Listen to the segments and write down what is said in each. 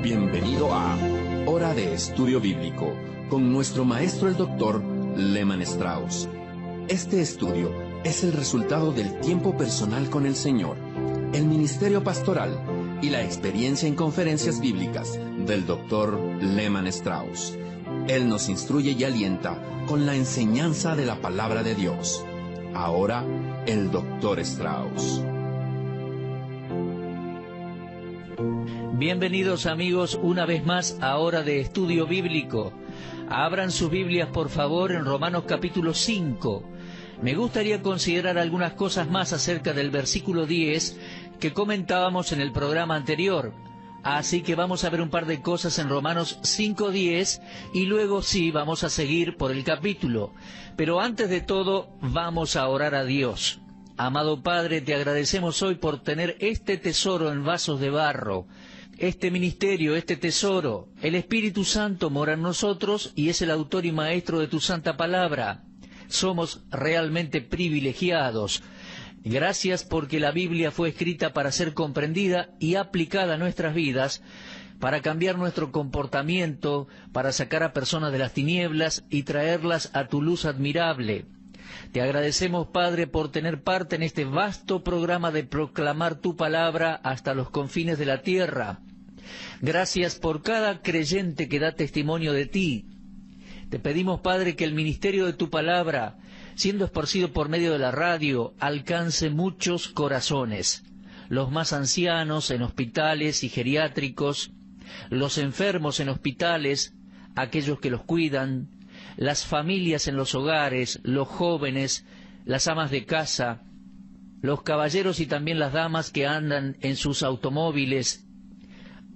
Bienvenido a Hora de Estudio Bíblico con nuestro maestro el Dr. Lehman Strauss. Este estudio es el resultado del tiempo personal con el Señor, el ministerio pastoral y la experiencia en conferencias bíblicas del Dr. Lehman Strauss. Él nos instruye y alienta con la enseñanza de la palabra de Dios. Ahora, el Dr. Strauss. Bienvenidos amigos una vez más a Hora de Estudio Bíblico. Abran sus Biblias por favor en Romanos capítulo 5. Me gustaría considerar algunas cosas más acerca del versículo 10 que comentábamos en el programa anterior. Así que vamos a ver un par de cosas en Romanos 5:10 y luego sí vamos a seguir por el capítulo. Pero antes de todo vamos a orar a Dios. Amado Padre, te agradecemos hoy por tener este tesoro en vasos de barro. Este ministerio, este tesoro, el Espíritu Santo mora en nosotros y es el autor y maestro de tu santa palabra. Somos realmente privilegiados. Gracias porque la Biblia fue escrita para ser comprendida y aplicada a nuestras vidas, para cambiar nuestro comportamiento, para sacar a personas de las tinieblas y traerlas a tu luz admirable. Te agradecemos, Padre, por tener parte en este vasto programa de proclamar tu palabra hasta los confines de la tierra. Gracias por cada creyente que da testimonio de ti. Te pedimos, Padre, que el ministerio de tu palabra, siendo esparcido por medio de la radio, alcance muchos corazones. Los más ancianos en hospitales y geriátricos, los enfermos en hospitales, aquellos que los cuidan, las familias en los hogares, los jóvenes, las amas de casa, los caballeros y también las damas que andan en sus automóviles.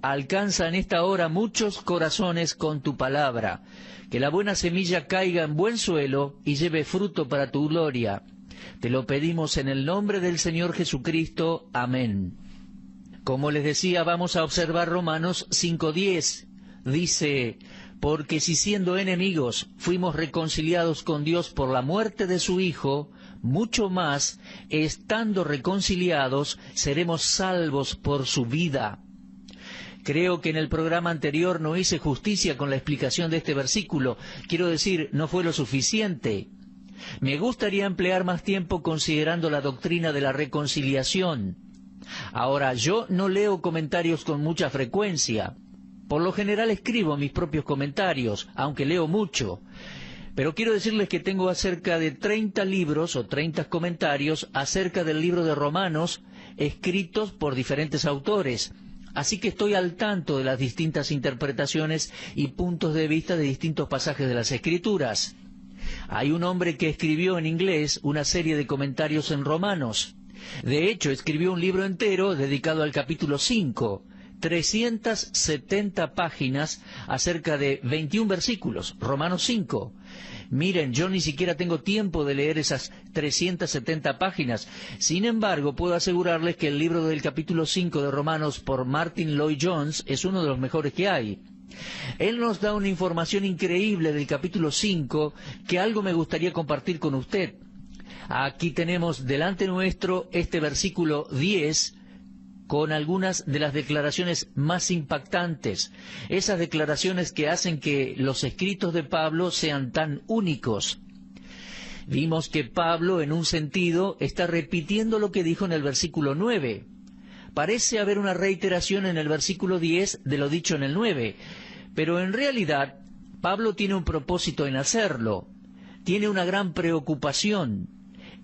Alcanza en esta hora muchos corazones con tu palabra, que la buena semilla caiga en buen suelo y lleve fruto para tu gloria. Te lo pedimos en el nombre del Señor Jesucristo. Amén. Como les decía, vamos a observar Romanos 5:10. Dice: porque si siendo enemigos fuimos reconciliados con Dios por la muerte de su Hijo, mucho más, estando reconciliados, seremos salvos por su vida. Creo que en el programa anterior no hice justicia con la explicación de este versículo. Quiero decir, no fue lo suficiente. Me gustaría emplear más tiempo considerando la doctrina de la reconciliación. Ahora, yo no leo comentarios con mucha frecuencia. Por lo general escribo mis propios comentarios, aunque leo mucho. Pero quiero decirles que tengo cerca de 30 libros o 30 comentarios acerca del libro de Romanos, escritos por diferentes autores. Así que estoy al tanto de las distintas interpretaciones y puntos de vista de distintos pasajes de las Escrituras. Hay un hombre que escribió en inglés una serie de comentarios en Romanos. De hecho, escribió un libro entero dedicado al capítulo 5, 370 páginas acerca de 21 versículos, Romanos 5. Miren, yo ni siquiera tengo tiempo de leer esas 370 páginas. Sin embargo, puedo asegurarles que el libro del capítulo 5 de Romanos por Martin Lloyd-Jones es uno de los mejores que hay. Él nos da una información increíble del capítulo 5 que algo me gustaría compartir con usted. Aquí tenemos delante nuestro este versículo 10 con algunas de las declaraciones más impactantes, esas declaraciones que hacen que los escritos de Pablo sean tan únicos. Vimos que Pablo, en un sentido, está repitiendo lo que dijo en el versículo 9. Parece haber una reiteración en el versículo 10 de lo dicho en el 9, pero en realidad Pablo tiene un propósito en hacerlo, tiene una gran preocupación.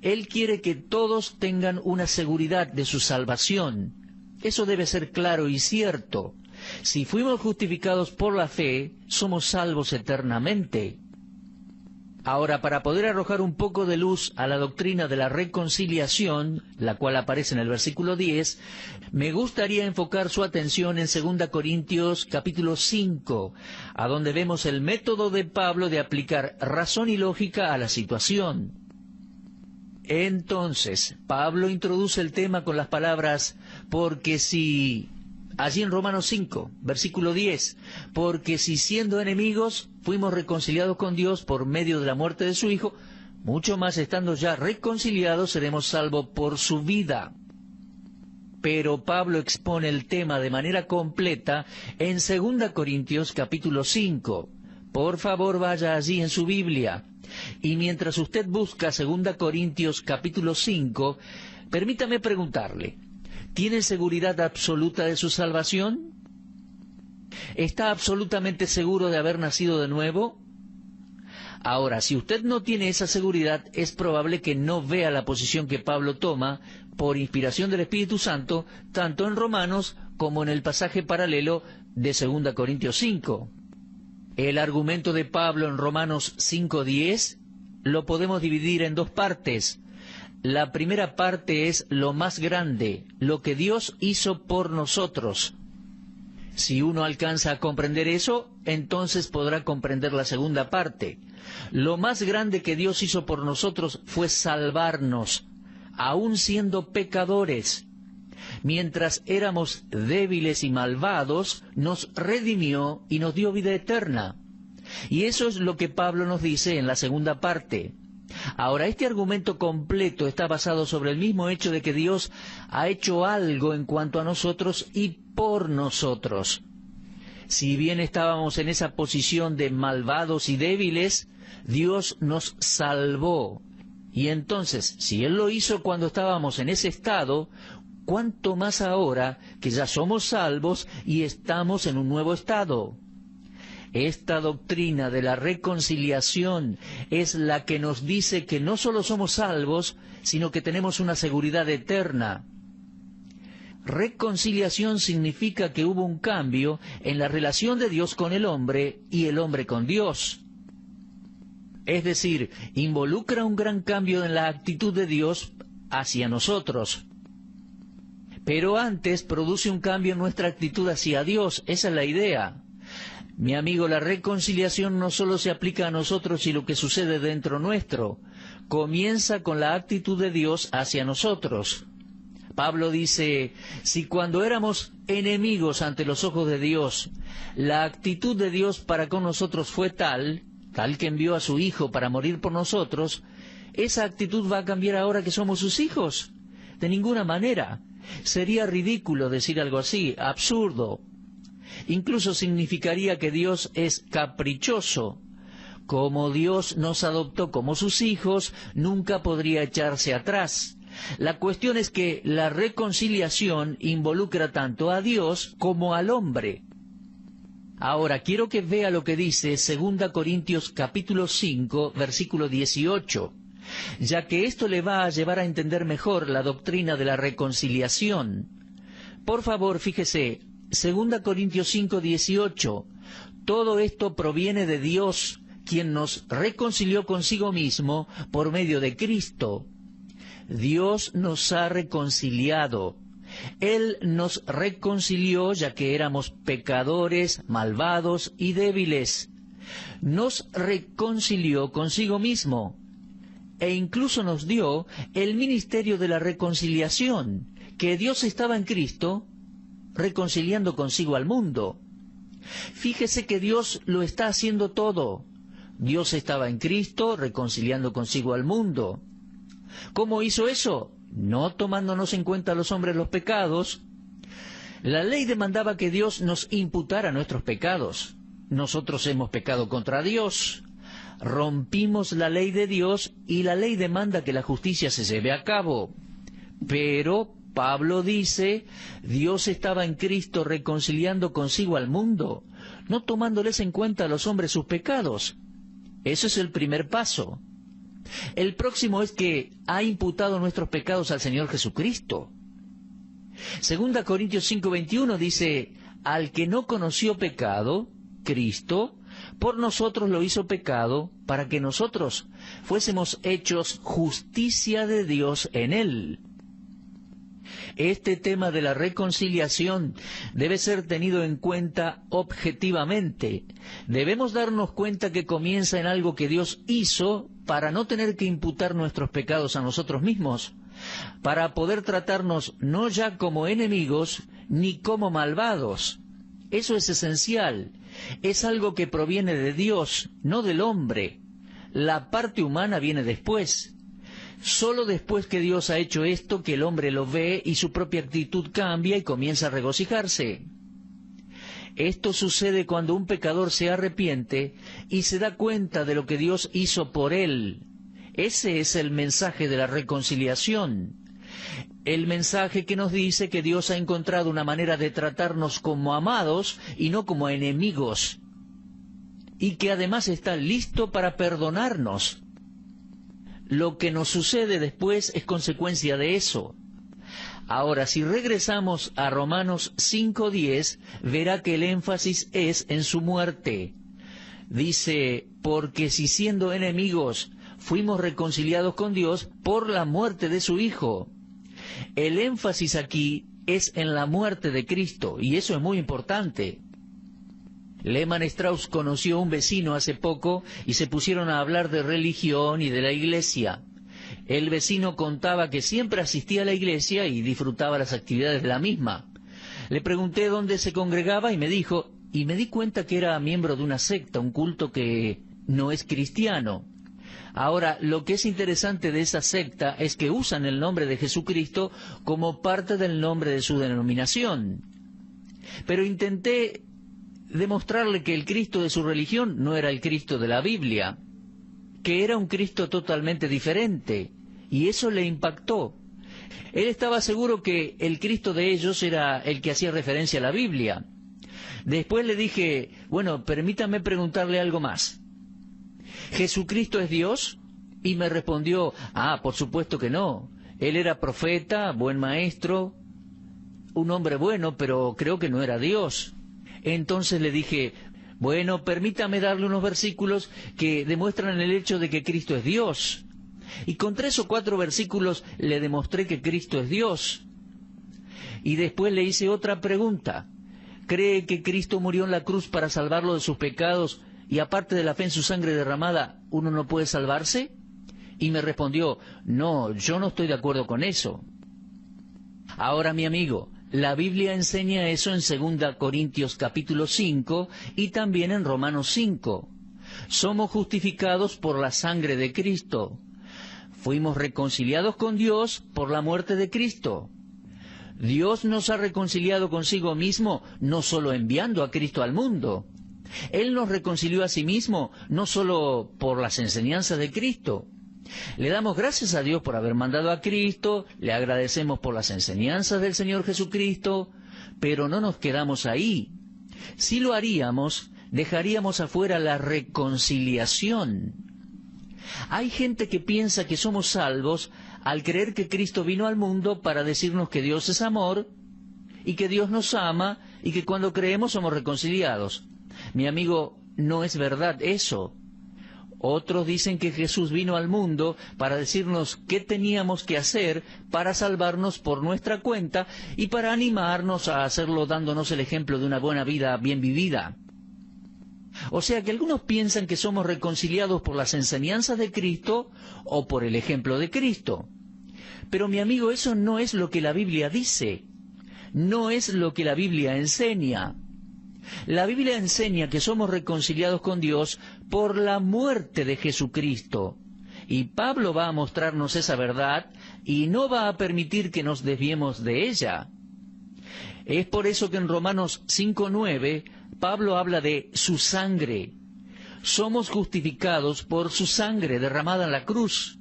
Él quiere que todos tengan una seguridad de su salvación. Eso debe ser claro y cierto. Si fuimos justificados por la fe, somos salvos eternamente. Ahora, para poder arrojar un poco de luz a la doctrina de la reconciliación, la cual aparece en el versículo 10, me gustaría enfocar su atención en 2 Corintios capítulo 5, a donde vemos el método de Pablo de aplicar razón y lógica a la situación. Entonces, Pablo introduce el tema con las palabras, porque si, allí en Romanos 5, versículo 10, porque si siendo enemigos fuimos reconciliados con Dios por medio de la muerte de su Hijo, mucho más estando ya reconciliados seremos salvos por su vida. pero Pablo expone el tema de manera completa en 2 Corintios capítulo 5. Por favor, vaya allí en su Biblia. Y mientras usted busca 2 Corintios capítulo 5, permítame preguntarle, ¿tiene seguridad absoluta de su salvación? ¿Está absolutamente seguro de haber nacido de nuevo? Ahora, si usted no tiene esa seguridad, es probable que no vea la posición que Pablo toma por inspiración del Espíritu Santo, tanto en Romanos como en el pasaje paralelo de 2 Corintios 5. El argumento de Pablo en Romanos 5:10 lo podemos dividir en dos partes. La primera parte es lo más grande, lo que Dios hizo por nosotros. Si uno alcanza a comprender eso, entonces podrá comprender la segunda parte. Lo más grande que Dios hizo por nosotros fue salvarnos, aun siendo pecadores. Mientras éramos débiles y malvados, nos redimió y nos dio vida eterna. Y eso es lo que Pablo nos dice en la segunda parte. Ahora, este argumento completo está basado sobre el mismo hecho de que Dios ha hecho algo en cuanto a nosotros y por nosotros. Si bien estábamos en esa posición de malvados y débiles, Dios nos salvó. Y entonces, si Él lo hizo cuando estábamos en ese estado, ¿cuánto más ahora que ya somos salvos y estamos en un nuevo estado? Esta doctrina de la reconciliación es la que nos dice que no solo somos salvos, sino que tenemos una seguridad eterna. Reconciliación significa que hubo un cambio en la relación de Dios con el hombre y el hombre con Dios. Es decir, involucra un gran cambio en la actitud de Dios hacia nosotros. Pero antes produce un cambio en nuestra actitud hacia Dios. Esa es la idea. Mi amigo, la reconciliación no solo se aplica a nosotros y lo que sucede dentro nuestro. Comienza con la actitud de Dios hacia nosotros. Pablo dice, si cuando éramos enemigos ante los ojos de Dios, la actitud de Dios para con nosotros fue tal que envió a su Hijo para morir por nosotros, ¿esa actitud va a cambiar ahora que somos sus hijos? De ninguna manera. Sería ridículo decir algo así, absurdo. Incluso significaría que Dios es caprichoso. Como Dios nos adoptó como sus hijos, nunca podría echarse atrás. La cuestión es que la reconciliación involucra tanto a Dios como al hombre. Ahora, quiero que vea lo que dice 2 Corintios capítulo 5, versículo 18, ya que esto le va a llevar a entender mejor la doctrina de la reconciliación. Por favor, fíjese, 2 Corintios 5, 18, todo esto proviene de Dios, quien nos reconcilió consigo mismo por medio de Cristo. Dios nos ha reconciliado. Él nos reconcilió ya que éramos pecadores, malvados y débiles. Nos reconcilió consigo mismo e incluso nos dio el ministerio de la reconciliación, que Dios estaba en Cristo reconciliando consigo al mundo. Fíjese que Dios lo está haciendo todo. Dios estaba en Cristo reconciliando consigo al mundo. ¿Cómo hizo eso? No tomándonos en cuenta a los hombres los pecados. La ley demandaba que Dios nos imputara nuestros pecados. Nosotros hemos pecado contra Dios. Rompimos la ley de Dios y la ley demanda que la justicia se lleve a cabo. Pero Pablo dice, Dios estaba en Cristo reconciliando consigo al mundo, no tomándoles en cuenta a los hombres sus pecados. Ese es el primer paso. El próximo es que ha imputado nuestros pecados al Señor Jesucristo. 2 Corintios 5:21 dice, al que no conoció pecado, Cristo, por nosotros lo hizo pecado, para que nosotros fuésemos hechos justicia de Dios en Él. Este tema de la reconciliación debe ser tenido en cuenta objetivamente. Debemos darnos cuenta que comienza en algo que Dios hizo para no tener que imputar nuestros pecados a nosotros mismos, para poder tratarnos no ya como enemigos ni como malvados. Eso es esencial. Es algo que proviene de Dios, no del hombre. La parte humana viene después. Solo después que Dios ha hecho esto que el hombre lo ve y su propia actitud cambia y comienza a regocijarse. Esto sucede cuando un pecador se arrepiente y se da cuenta de lo que Dios hizo por él. Ese es el mensaje de la reconciliación. El mensaje que nos dice que Dios ha encontrado una manera de tratarnos como amados y no como enemigos. Y que además está listo para perdonarnos. Lo que nos sucede después es consecuencia de eso. Ahora, si regresamos a Romanos 5:10, verá que el énfasis es en su muerte. Dice, porque si siendo enemigos fuimos reconciliados con Dios por la muerte de su Hijo. El énfasis aquí es en la muerte de Cristo, y eso es muy importante. Lehmann Strauss conoció a un vecino hace poco y se pusieron a hablar de religión y de la iglesia. El vecino contaba que siempre asistía a la iglesia y disfrutaba las actividades de la misma. Le pregunté dónde se congregaba y me dijo, y me di cuenta que era miembro de una secta, un culto que no es cristiano. Ahora, lo que es interesante de esa secta es que usan el nombre de Jesucristo como parte del nombre de su denominación. Pero intenté demostrarle que el Cristo de su religión no era el Cristo de la Biblia, que era un Cristo totalmente diferente, y eso le impactó. Él estaba seguro que el Cristo de ellos era el que hacía referencia a la Biblia. Después le dije, bueno, permítame preguntarle algo más. ¿Jesucristo es Dios? Y me respondió, por supuesto que no. Él era profeta, buen maestro, un hombre bueno, pero creo que no era Dios. Entonces le dije, bueno, permítame darle unos versículos que demuestran el hecho de que Cristo es Dios. Y con 3 o 4 versículos le demostré que Cristo es Dios. Y después le hice otra pregunta. ¿Cree que Cristo murió en la cruz para salvarlo de sus pecados y aparte de la fe en su sangre derramada, uno no puede salvarse? Y me respondió, no, yo no estoy de acuerdo con eso. Ahora, mi amigo, la Biblia enseña eso en 2 Corintios capítulo 5 y también en Romanos 5. Somos justificados por la sangre de Cristo. Fuimos reconciliados con Dios por la muerte de Cristo. Dios nos ha reconciliado consigo mismo, no solo enviando a Cristo al mundo. Él nos reconcilió a sí mismo, no solo por las enseñanzas de Cristo. Le damos gracias a Dios por haber mandado a Cristo, le agradecemos por las enseñanzas del Señor Jesucristo, pero no nos quedamos ahí. Si lo haríamos, dejaríamos afuera la reconciliación. Hay gente que piensa que somos salvos al creer que Cristo vino al mundo para decirnos que Dios es amor y que Dios nos ama y que cuando creemos somos reconciliados. Mi amigo, no es verdad eso. Otros dicen que Jesús vino al mundo para decirnos qué teníamos que hacer para salvarnos por nuestra cuenta y para animarnos a hacerlo dándonos el ejemplo de una buena vida bien vivida. O sea que algunos piensan que somos reconciliados por las enseñanzas de Cristo o por el ejemplo de Cristo. Pero mi amigo, eso no es lo que la Biblia dice. No es lo que la Biblia enseña. La Biblia enseña que somos reconciliados con Dios por la muerte de Jesucristo. Y Pablo va a mostrarnos esa verdad y no va a permitir que nos desviemos de ella. Es por eso que en Romanos 5:9 Pablo habla de su sangre. Somos justificados por su sangre derramada en la cruz.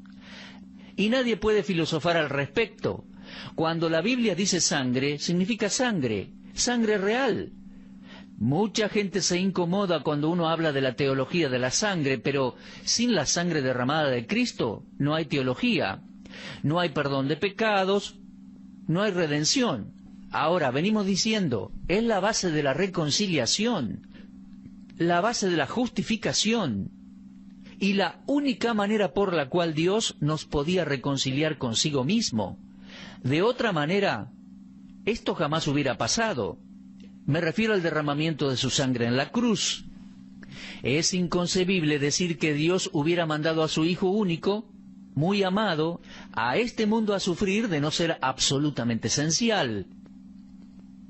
Y nadie puede filosofar al respecto. Cuando la Biblia dice sangre, significa sangre, sangre real. Mucha gente se incomoda cuando uno habla de la teología de la sangre, pero sin la sangre derramada de Cristo no hay teología, no hay perdón de pecados, no hay redención. Ahora, venimos diciendo, es la base de la reconciliación, la base de la justificación, y la única manera por la cual Dios nos podía reconciliar consigo mismo. De otra manera, esto jamás hubiera pasado. Me refiero al derramamiento de su sangre en la cruz. Es inconcebible decir que Dios hubiera mandado a su Hijo único, muy amado, a este mundo a sufrir de no ser absolutamente esencial.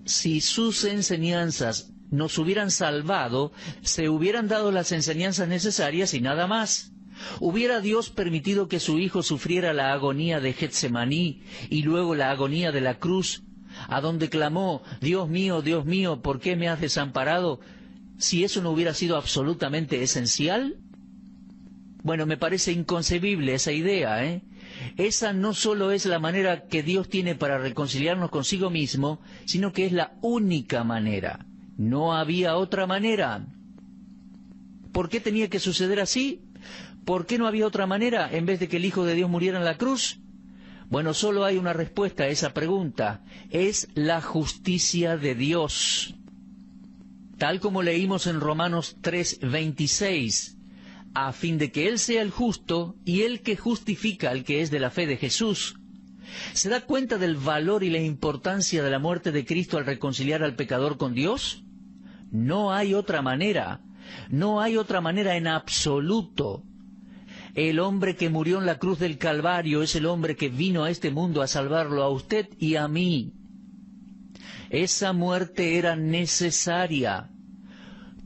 Si sus enseñanzas nos hubieran salvado, se hubieran dado las enseñanzas necesarias y nada más. ¿Hubiera Dios permitido que su Hijo sufriera la agonía de Getsemaní y luego la agonía de la cruz, a donde clamó, Dios mío, ¿por qué me has desamparado?, si eso no hubiera sido absolutamente esencial? Bueno, me parece inconcebible esa idea, ¿eh? Esa no solo es la manera que Dios tiene para reconciliarnos consigo mismo, sino que es la única manera. No había otra manera. ¿Por qué tenía que suceder así? ¿Por qué no había otra manera en vez de que el Hijo de Dios muriera en la cruz? Bueno, solo hay una respuesta a esa pregunta. Es la justicia de Dios. Tal como leímos en Romanos 3:26, a fin de que Él sea el justo y el que justifica al que es de la fe de Jesús. ¿Se da cuenta del valor y la importancia de la muerte de Cristo al reconciliar al pecador con Dios? No hay otra manera. No hay otra manera en absoluto. El hombre que murió en la cruz del Calvario es el hombre que vino a este mundo a salvarlo a usted y a mí. Esa muerte era necesaria.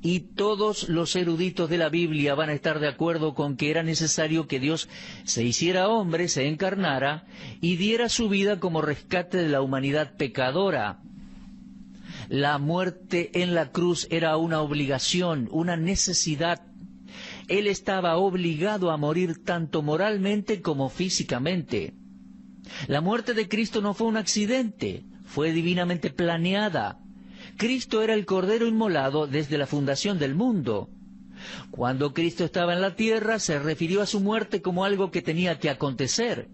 Y todos los eruditos de la Biblia van a estar de acuerdo con que era necesario que Dios se hiciera hombre, se encarnara y diera su vida como rescate de la humanidad pecadora. La muerte en la cruz era una obligación, una necesidad. Él estaba obligado a morir tanto moralmente como físicamente. La muerte de Cristo no fue un accidente, fue divinamente planeada. Cristo era el Cordero inmolado desde la fundación del mundo. Cuando Cristo estaba en la tierra, se refirió a su muerte como algo que tenía que acontecer.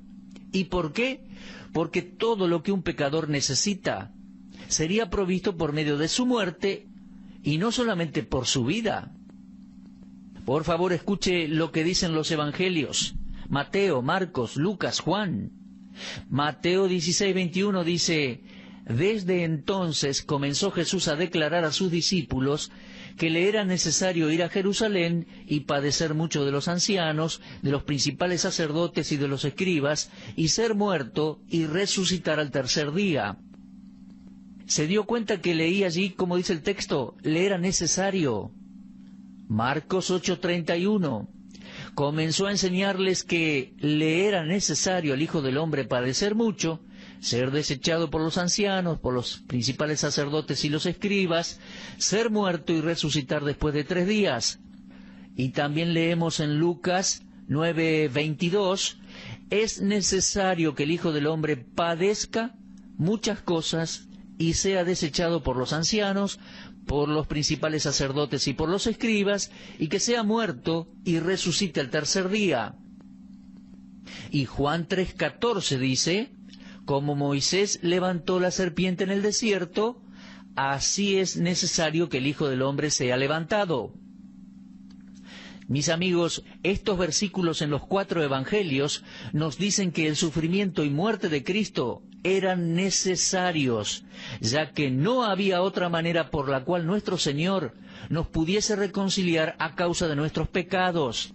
¿Y por qué? Porque todo lo que un pecador necesita sería provisto por medio de su muerte y no solamente por su vida. Por favor, escuche lo que dicen los evangelios. Mateo, Marcos, Lucas, Juan. Mateo 16:21 dice: desde entonces comenzó Jesús a declarar a sus discípulos que le era necesario ir a Jerusalén y padecer mucho de los ancianos, de los principales sacerdotes y de los escribas, y ser muerto y resucitar al tercer día. ¿Se dio cuenta que leí allí, como dice el texto, le era necesario? Marcos 8:31. Comenzó a enseñarles que le era necesario al Hijo del Hombre padecer mucho, ser desechado por los ancianos, por los principales sacerdotes y los escribas, ser muerto y resucitar después de 3 días. Y también leemos en Lucas 9:22, es necesario que el Hijo del Hombre padezca muchas cosas y sea desechado por los ancianos, por los principales sacerdotes y por los escribas, y que sea muerto y resucite al tercer día. Y Juan 3:14 dice: como Moisés levantó la serpiente en el desierto, así es necesario que el Hijo del Hombre sea levantado. Mis amigos, estos versículos en los 4 evangelios nos dicen que el sufrimiento y muerte de Cristo eran necesarios, ya que no había otra manera por la cual nuestro Señor nos pudiese reconciliar a causa de nuestros pecados.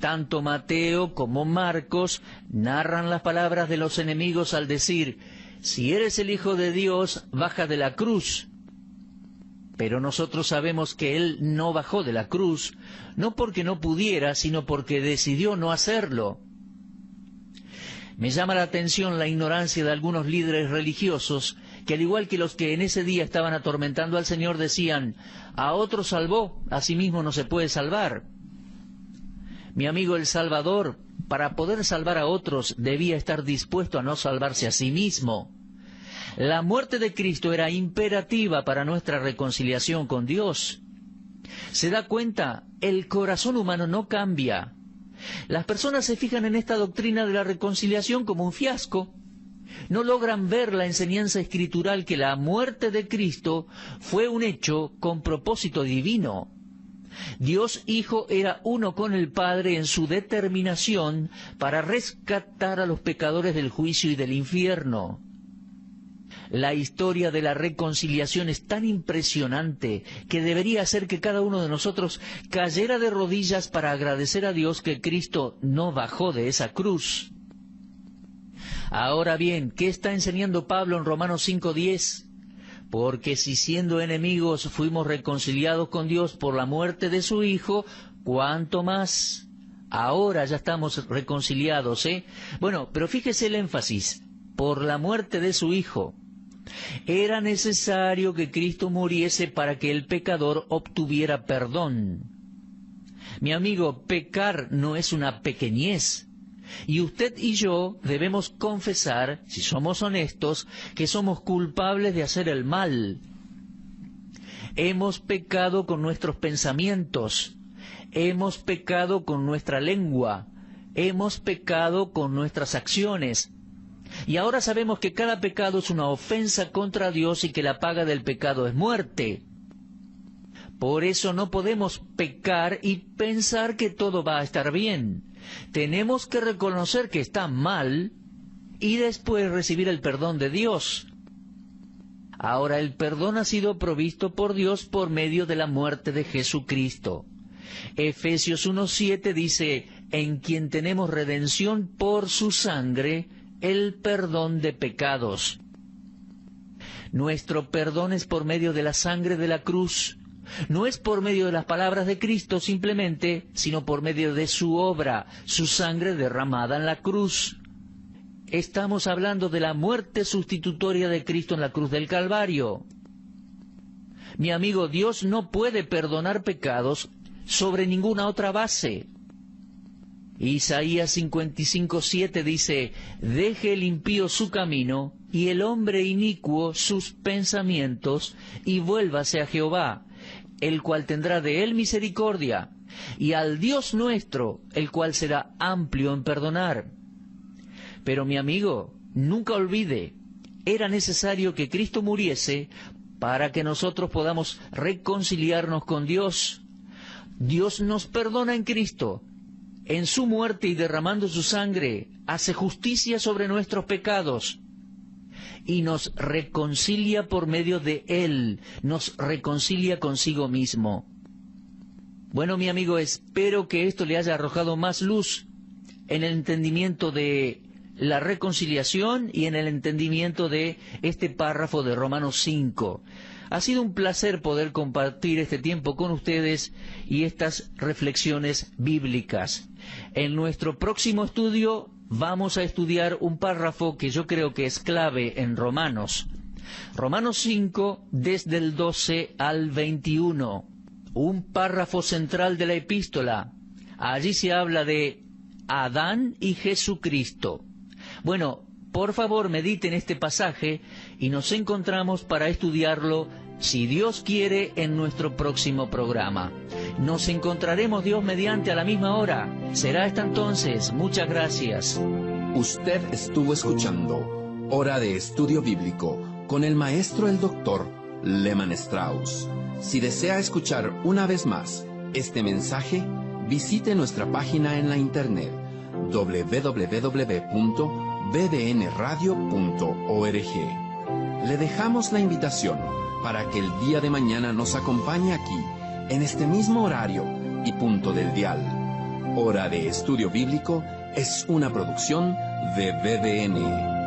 Tanto Mateo como Marcos narran las palabras de los enemigos al decir: si eres el Hijo de Dios, baja de la cruz. Pero nosotros sabemos que Él no bajó de la cruz, no porque no pudiera, sino porque decidió no hacerlo. Me llama la atención la ignorancia de algunos líderes religiosos, que al igual que los que en ese día estaban atormentando al Señor decían: a otro salvó, a sí mismo no se puede salvar. Mi amigo, el Salvador, para poder salvar a otros, debía estar dispuesto a no salvarse a sí mismo. La muerte de Cristo era imperativa para nuestra reconciliación con Dios. ¿Se da cuenta? El corazón humano no cambia. Las personas se fijan en esta doctrina de la reconciliación como un fiasco. No logran ver la enseñanza escritural que la muerte de Cristo fue un hecho con propósito divino. Dios Hijo era uno con el Padre en su determinación para rescatar a los pecadores del juicio y del infierno. La historia de la reconciliación es tan impresionante que debería hacer que cada uno de nosotros cayera de rodillas para agradecer a Dios que Cristo no bajó de esa cruz. Ahora bien, ¿qué está enseñando Pablo en Romanos 5:10? Porque si siendo enemigos fuimos reconciliados con Dios por la muerte de su Hijo, ¿cuánto más? Ahora ya estamos reconciliados, ¿eh? Bueno, pero fíjese el énfasis. Por la muerte de su Hijo. Era necesario que Cristo muriese para que el pecador obtuviera perdón. Mi amigo, pecar no es una pequeñez. Y usted y yo debemos confesar, si somos honestos, que somos culpables de hacer el mal. Hemos pecado con nuestros pensamientos, hemos pecado con nuestra lengua, hemos pecado con nuestras acciones. Y ahora sabemos que cada pecado es una ofensa contra Dios y que la paga del pecado es muerte. Por eso no podemos pecar y pensar que todo va a estar bien. Tenemos que reconocer que está mal y después recibir el perdón de Dios. Ahora el perdón ha sido provisto por Dios por medio de la muerte de Jesucristo. Efesios 1:7 dice, en quien tenemos redención por su sangre, el perdón de pecados. Nuestro perdón es por medio de la sangre de la cruz. No es por medio de las palabras de Cristo simplemente, sino por medio de su obra, su sangre derramada en la cruz. Estamos hablando de la muerte sustitutoria de Cristo en la cruz del Calvario. Mi amigo, Dios no puede perdonar pecados sobre ninguna otra base. Isaías 55:7 dice, deje el impío su camino, y el hombre inicuo sus pensamientos, y vuélvase a Jehová, el cual tendrá de él misericordia, y al Dios nuestro, el cual será amplio en perdonar. Pero mi amigo, nunca olvide, era necesario que Cristo muriese para que nosotros podamos reconciliarnos con Dios. Dios nos perdona en Cristo. En su muerte y derramando su sangre, hace justicia sobre nuestros pecados y nos reconcilia por medio de Él, nos reconcilia consigo mismo. Bueno, mi amigo, espero que esto le haya arrojado más luz en el entendimiento de la reconciliación y en el entendimiento de este párrafo de Romanos 5. Ha sido un placer poder compartir este tiempo con ustedes y estas reflexiones bíblicas. En nuestro próximo estudio vamos a estudiar un párrafo que yo creo que es clave en Romanos. Romanos 5, desde el 12 al 21. Un párrafo central de la epístola. Allí se habla de Adán y Jesucristo. Bueno, por favor mediten este pasaje y nos encontramos para estudiarlo, si Dios quiere, en nuestro próximo programa. Nos encontraremos, Dios mediante, a la misma hora. Será hasta entonces. Muchas gracias. Usted estuvo escuchando Hora de Estudio Bíblico con el maestro el doctor Lehmann Strauss. Si desea escuchar una vez más este mensaje, visite nuestra página en la internet www.bbnradio.org. Le dejamos la invitación para que el día de mañana nos acompañe aquí, en este mismo horario y punto del dial. Hora de Estudio Bíblico es una producción de BBN.